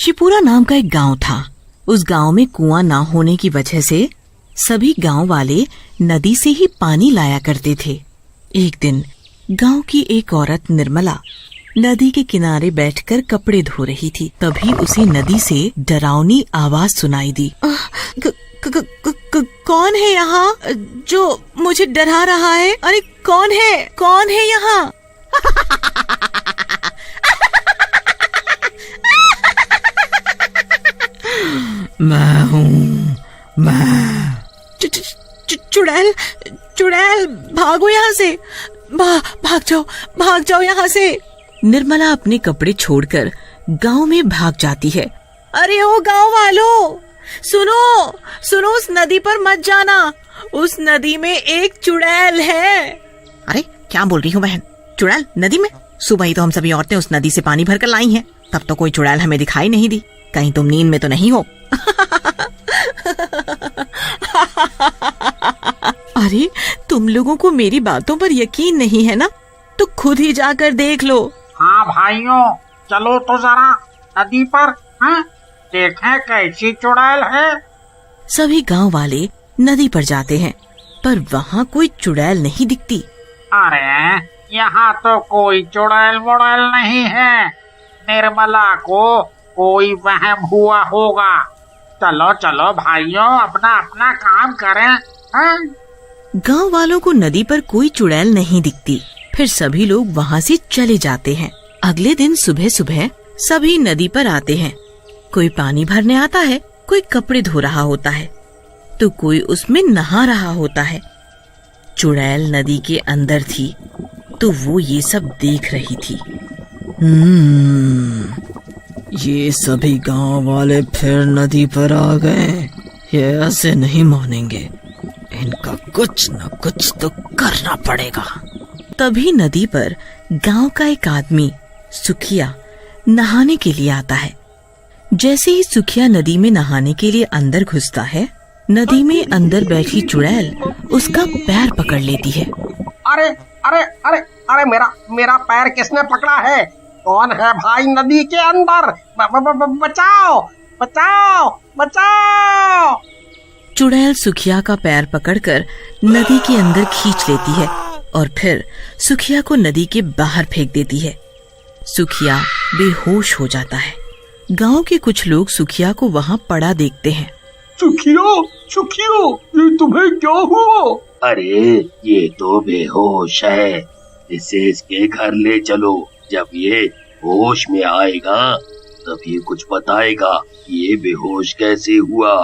शिपूरा नाम का एक गांव था। उस गांव में कुआं ना होने की वजह से सभी गांव वाले नदी से ही पानी लाया करते थे। एक दिन गांव की एक औरत निर्मला नदी के किनारे बैठकर कपड़े धो रही थी। तभी उसे नदी से डरावनी आवाज सुनाई दी। कौन है यहाँ जो मुझे डरा रहा है? अरे कौन है यहाँ? मैं हूँ, मैं। चुड़ैल भागो यहाँ से, भाग जाओ यहाँ से। निर्मला अपने कपड़े छोड़कर गांव में भाग जाती है। अरे ओ गांव वालों, सुनो, उस नदी पर मत जाना, उस नदी में एक चुड़ैल है। अरे क्या बोल रही हो बहन? चुड़ैल नदी में? सुबह ही तो हम सभी औरतें उस नदी से पानी भरकर लाई हैं, तब तो कोई चुड़ैल हमें दिखाई नहीं दी। कहीं तुम नींद में तो नहीं हो? अरे तुम लोगों को मेरी बातों पर यकीन नहीं है ना, तो खुद ही जाकर देख लो। हाँ भाइयों, चलो तो जरा नदी पर, हाँ, देखें कैसी चुड़ैल है। सभी गांव वाले नदी पर जाते हैं, पर वहाँ कोई चुड़ैल नहीं दिखती। अरे यहाँ तो कोई चुड़ैल मुड़ैल नहीं है, निर्मला को कोई वहम हुआ होगा। चलो भाइयों, अपना काम करें, हाँ? गांव वालों को नदी पर कोई चुड़ैल नहीं दिखती। फिर सभी लोग वहाँ से चले जाते हैं। अगले दिन सुबह सुबह सभी नदी पर आते हैं। कोई पानी भरने आता है, कोई कपड़े धो रहा होता है, तो कोई उसमें नहा रहा होता है। चुड़ैल नदी के अंदर थी, तो वो ये सब देख रही थी। ये सभी गांव वाले फिर नदी पर आ गए। ये ऐसे नहीं मानेंगे, इनका कुछ न कुछ तो करना पड़ेगा। तभी नदी पर गांव का एक आदमी सुखिया नहाने के लिए आता है। जैसे ही सुखिया नदी में नहाने के लिए अंदर घुसता है, नदी में अंदर बैठी चुड़ैल उसका पैर पकड़ लेती है। अरे अरे अरे अरे मेरा पैर किसने पकड़ा है? कौन है भाई नदी के अंदर? बचाओ बचाओ बचाओ! चुड़ैल सुखिया का पैर पकड़कर नदी के अंदर खींच लेती है और फिर सुखिया को नदी के बाहर फेंक देती है। सुखिया बेहोश हो जाता है। गांव के कुछ लोग सुखिया को वहाँ पड़ा देखते हैं। सुखियो, ये तुम्हें क्या हुआ? अरे ये तो बेहोश है, इसे इसके घर ले चलो। जब ये होश में आएगा तभी कुछ बताएगा ये बेहोश कैसे हुआ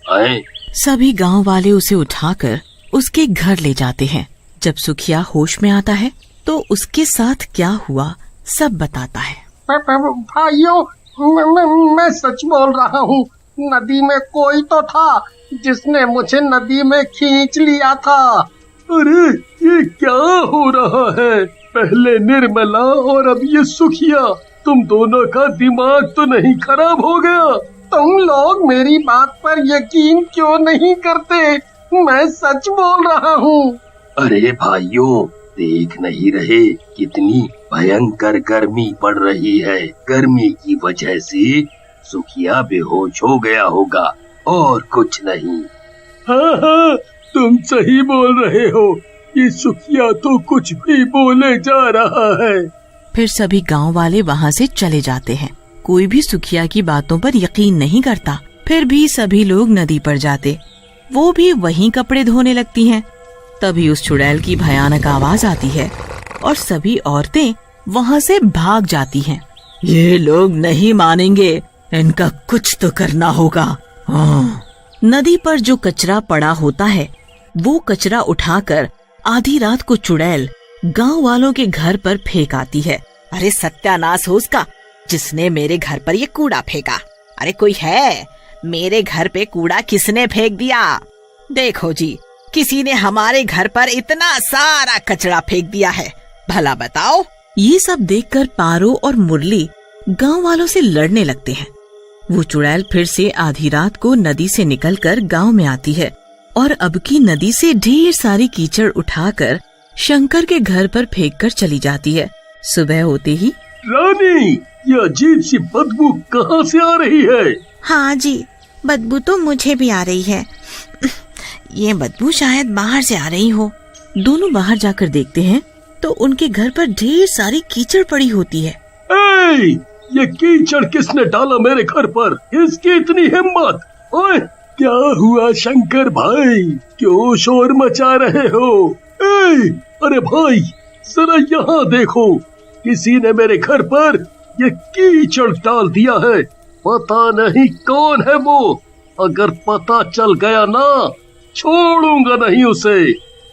है। सभी गांव वाले उसे उठाकर उसके घर ले जाते हैं। जब सुखिया होश में आता है तो उसके साथ क्या हुआ सब बताता है। भाइयों, मैं सच बोल रहा हूँ, नदी में कोई तो था जिसने मुझे नदी में खींच लिया था। अरे ये क्या हो रहा है? पहले निर्मला और अब ये सुखिया, तुम दोनों का दिमाग तो नहीं खराब हो गया? तुम लोग मेरी बात पर यकीन क्यों नहीं करते? मैं सच बोल रहा हूँ। अरे भाइयों, देख नहीं रहे कितनी भयंकर गर्मी पड़ रही है। गर्मी की वजह से सुखिया बेहोश हो गया होगा और कुछ नहीं। हाँ, तुम सही बोल रहे हो। ये सुखिया तो कुछ भी बोले जा रहा है। फिर सभी गांव वाले वहाँ से चले जाते हैं। कोई भी सुखिया की बातों पर यकीन नहीं करता। फिर भी सभी लोग नदी पर जाते, वो भी वहीं कपड़े धोने लगती हैं। तभी उस चुड़ैल की भयानक आवाज आती है और सभी औरतें वहाँ से भाग जाती हैं। ये लोग नहीं मानेंगे, इनका कुछ तो करना होगा। हाँ। नदी पर जो कचरा पड़ा होता है, वो कचरा उठाकर आधी रात को चुड़ैल गांव वालों के घर पर फेंक आती है। अरे सत्यानाश हो उसका, जिसने मेरे घर पर ये कूड़ा फेंका। अरे कोई है? मेरे घर पे कूड़ा किसने फेंक दिया? देखो जी, किसी ने हमारे घर पर इतना सारा कचरा फेंक दिया है, भला बताओ। ये सब देखकर पारो और मुरली गांव वालों से लड़ने लगते हैं। वो चुड़ैल फिर से आधी रात को नदी से निकलकर गांव में आती है और अब की नदी से ढेर सारी कीचड़ उठाकर शंकर के घर पर फेंक कर चली जाती है। सुबह होते ही रानी, ये अजीब सी बदबू कहाँ से आ रही है? हाँ जी, बदबू तो मुझे भी आ रही है। ये बदबू शायद बाहर से आ रही हो। दोनों बाहर जाकर देखते हैं तो उनके घर पर ढेर सारी कीचड़ पड़ी होती है। ए, ये कीचड़ किसने डाला मेरे घर पर? इसकी इतनी हिम्मत! ओए, क्या हुआ शंकर भाई, क्यों शोर मचा रहे हो? ए, अरे भाई, जरा यहाँ देखो, किसी ने मेरे घर पर ये कीचड़ डाल दिया है। पता नहीं कौन है वो। अगर पता चल गया ना, छोड़ूंगा नहीं उसे।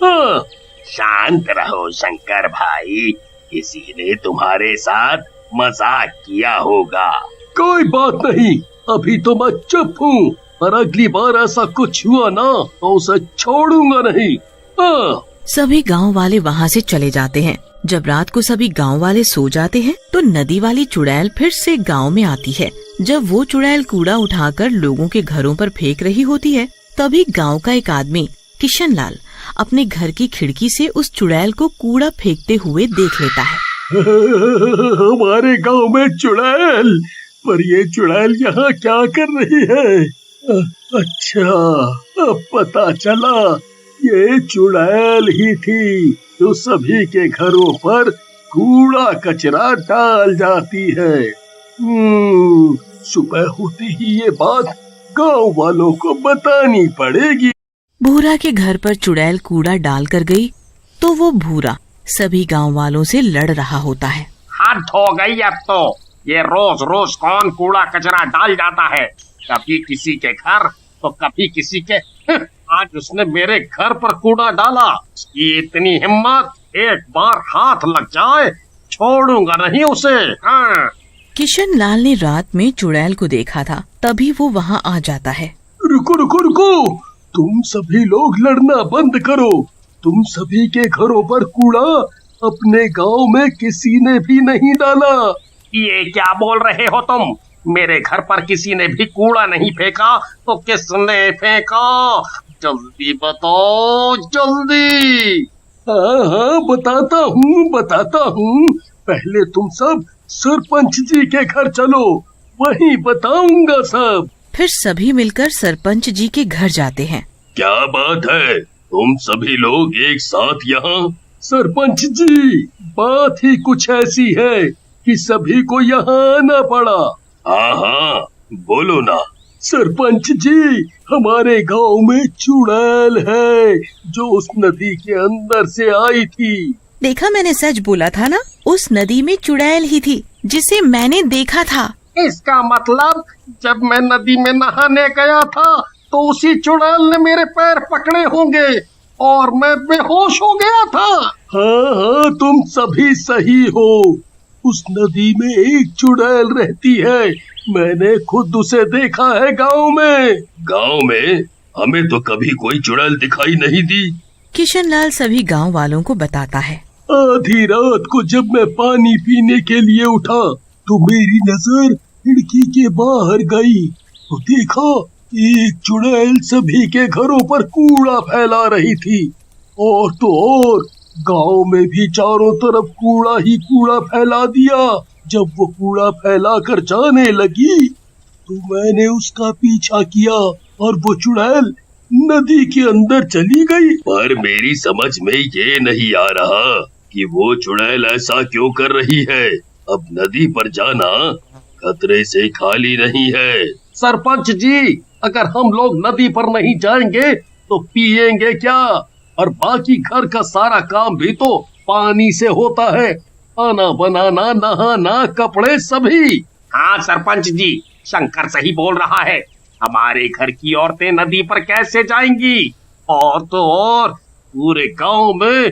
हाँ। शांत रहो शंकर भाई, किसी ने तुम्हारे साथ मजाक किया होगा। कोई बात नहीं, अभी तो मैं चुप हूँ, पर अगली बार ऐसा कुछ हुआ ना तो उसे छोड़ूंगा नहीं। हाँ। सभी गांव वाले वहाँ से चले जाते हैं। जब रात को सभी गांव वाले सो जाते हैं तो नदी वाली चुड़ैल फिर से गांव में आती है। जब वो चुड़ैल कूड़ा उठाकर लोगों के घरों पर फेंक रही होती है, तभी गांव का एक आदमी किशन लाल अपने घर की खिड़की से उस चुड़ैल को कूड़ा फेंकते हुए देख लेता है। हमारे गांव में चुड़ैल, पर ये चुड़ैल यहाँ क्या कर रही है? अच्छा, अब पता चला, ये चुड़ैल ही थी जो सभी के घरों पर कूड़ा कचरा डाल जाती है। सुबह होते ही ये बात गांव वालों को बतानी पड़ेगी। भूरा के घर पर चुड़ैल कूड़ा डाल कर गई तो वो भूरा सभी गांव वालों से लड़ रहा होता है। हद हो गई अब तो। ये रोज रोज कौन कूड़ा कचरा डाल जाता है? कभी किसी के घर तो कभी किसी के। आज उसने मेरे घर पर कूड़ा डाला। उसकी इतनी हिम्मत, एक बार हाथ लग जाए छोड़ूंगा नहीं उसे। हाँ। किशन लाल ने रात में चुड़ैल को देखा था, तभी वो वहाँ आ जाता है। रुको रुको रुको, तुम सभी लोग लड़ना बंद करो। तुम सभी के घरों पर कूड़ा अपने गांव में किसी ने भी नहीं डाला। ये क्या बोल रहे हो तुम? मेरे घर पर किसी ने भी कूड़ा नहीं फेंका तो किसने फेंका? जल्दी बताओ, जल्दी। हाँ, बताता हूँ। पहले तुम सब सरपंच जी के घर चलो, वहीं बताऊंगा सब। फिर सभी मिलकर सरपंच जी के घर जाते हैं। क्या बात है, तुम सभी लोग एक साथ यहाँ? सरपंच जी, बात ही कुछ ऐसी है कि सभी को यहाँ आना पड़ा। हाँ, बोलो ना। सरपंच जी, हमारे गांव में चुड़ैल है जो उस नदी के अंदर से आई थी। देखा, मैंने सच बोला था ना, उस नदी में चुड़ैल ही थी जिसे मैंने देखा था। इसका मतलब जब मैं नदी में नहाने गया था तो उसी चुड़ैल ने मेरे पैर पकड़े होंगे और मैं बेहोश हो गया था। हाँ, तुम सभी सही हो। उस नदी में एक चुड़ैल रहती है, मैंने खुद उसे देखा है गांव में। गांव में? हमें तो कभी कोई चुड़ैल दिखाई नहीं दी। किशन लाल सभी गांव वालों को बताता है। आधी रात को जब मैं पानी पीने के लिए उठा तो मेरी नजर खिड़की के बाहर गई तो देखा एक चुड़ैल सभी के घरों पर कूड़ा फैला रही थी। और तो और गांव में भी चारों तरफ कूड़ा ही कूड़ा फैला दिया। जब वो कूड़ा फैला कर जाने लगी तो मैंने उसका पीछा किया और वो चुड़ैल नदी के अंदर चली गई। पर मेरी समझ में ये नहीं आ रहा कि वो चुड़ैल ऐसा क्यों कर रही है। अब नदी पर जाना खतरे से खाली नहीं है। सरपंच जी, अगर हम लोग नदी पर नहीं जाएंगे तो पिएंगे क्या? और बाकी घर का सारा काम भी तो पानी से होता है, खाना बनाना, नहाना, कपड़े सभी। हाँ सरपंच जी, शंकर सही बोल रहा है। हमारे घर की औरतें नदी पर कैसे जाएंगी? और तो और पूरे गांव में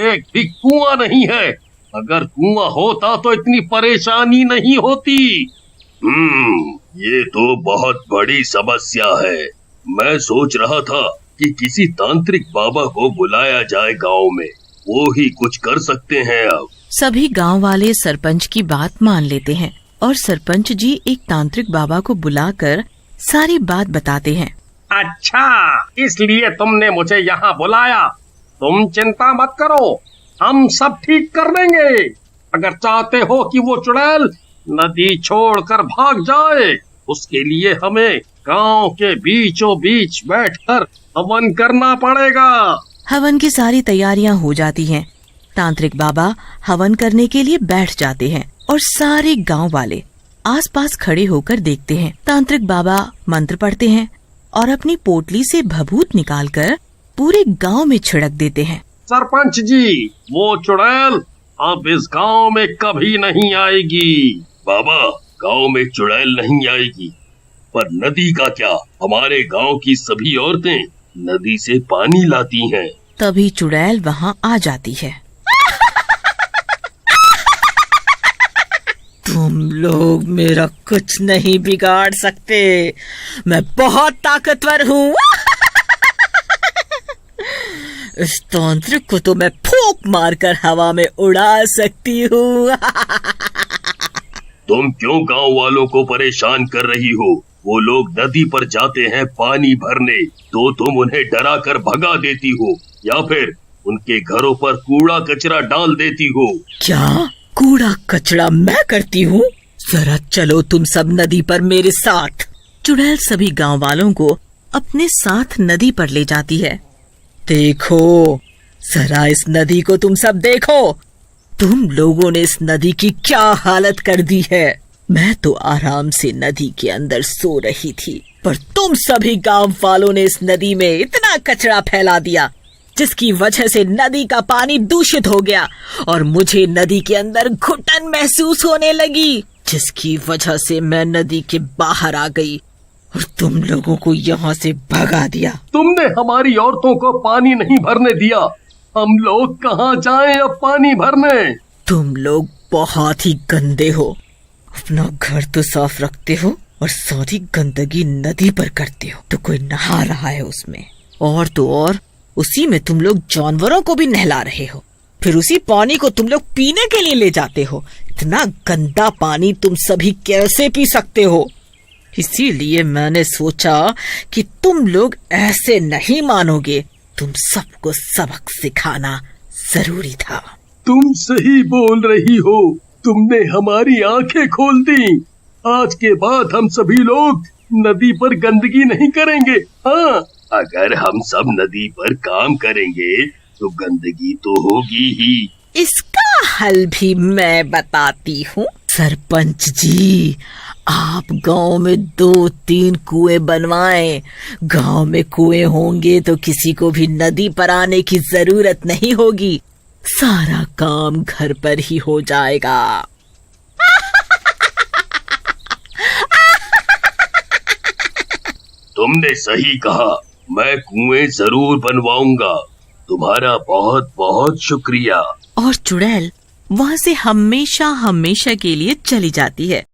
एक भी कुआं नहीं है। अगर कुआं होता तो इतनी परेशानी नहीं होती। ये तो बहुत बड़ी समस्या है। मैं सोच रहा था कि किसी तांत्रिक बाबा को बुलाया जाए गांव में, वो ही कुछ कर सकते हैं। अब सभी गांव वाले सरपंच की बात मान लेते हैं और सरपंच जी एक तांत्रिक बाबा को बुलाकर सारी बात बताते हैं। अच्छा, इसलिए तुमने मुझे यहाँ बुलाया। तुम चिंता मत करो, हम सब ठीक कर देंगे। अगर चाहते हो कि वो चुड़ैल नदी छोड़कर भाग जाए, उसके लिए हमें गांव के बीचों बीच बैठकर हवन करना पड़ेगा। हवन की सारी तैयारियां हो जाती हैं। तांत्रिक बाबा हवन करने के लिए बैठ जाते हैं और सारे गांव वाले आसपास खड़े होकर देखते हैं। तांत्रिक बाबा मंत्र पढ़ते हैं और अपनी पोटली से भभूत निकालकर पूरे गांव में छिड़क देते हैं। सरपंच जी, वो चुड़ैल अब इस गांव में कभी नहीं आएगी। बाबा, गांव में चुड़ैल नहीं आएगी, पर नदी का क्या? हमारे गांव की सभी औरतें नदी से पानी लाती हैं। तभी चुड़ैल वहाँ आ जाती है। तुम लोग मेरा कुछ नहीं बिगाड़ सकते, मैं बहुत ताकतवर हूँ। इस तांत्रिक को तो मैं फूंक मारकर हवा में उड़ा सकती हूँ। तुम क्यों गांव वालों को परेशान कर रही हो? वो लोग नदी पर जाते हैं पानी भरने, तो तुम उन्हें डरा कर भगा देती हो या फिर उनके घरों पर कूड़ा कचरा डाल देती हो। क्या कूड़ा कचरा मैं करती हूँ? जरा चलो तुम सब नदी पर मेरे साथ। चुड़ैल सभी गांव वालों को अपने साथ नदी पर ले जाती है। देखो, जरा इस नदी को तुम सब देखो। तुम लोगों ने इस नदी की क्या हालत कर दी है। मैं तो आराम से नदी के अंदर सो रही थी, पर तुम सभी गांव वालों ने इस नदी में इतना कचरा फैला दिया, जिसकी वजह से नदी का पानी दूषित हो गया और मुझे नदी के अंदर घुटन महसूस होने लगी, जिसकी वजह से मैं नदी के बाहर आ गई और तुम लोगों को यहाँ से भगा दिया। तुमने हमारी औरतों को पानी नहीं भरने दिया, हम लोग कहाँ जाएं अब पानी भरने? तुम लोग बहुत ही गंदे हो। अपना घर तो साफ रखते हो और सारी गंदगी नदी पर करते हो, तो कोई नहा रहा है उसमें, और तो और उसी में तुम लोग जानवरों को भी नहला रहे हो। फिर उसी पानी को तुम लोग पीने के लिए ले जाते हो। इतना गंदा पानी तुम सभी कैसे पी सकते हो? इसीलिए मैंने सोचा कि तुम लोग ऐसे नहीं मानोगे, तुम सबको सबक सिखाना जरूरी था। तुम सही बोल रही हो, तुमने हमारी आंखें खोल दी। आज के बाद हम सभी लोग नदी पर गंदगी नहीं करेंगे। हाँ, अगर हम सब नदी पर काम करेंगे तो गंदगी तो होगी ही। इसका हल भी मैं बताती हूँ। सरपंच जी, आप गांव में 2-3 कुएं बनवाएं। गांव में कुएं होंगे तो किसी को भी नदी पर आने की जरूरत नहीं होगी। सारा काम घर पर ही हो जाएगा। तुमने सही कहा, मैं कुएं जरूर बनवाऊंगा। तुम्हारा बहुत बहुत शुक्रिया। और चुड़ैल वहाँ से हमेशा हमेशा के लिए चली जाती है।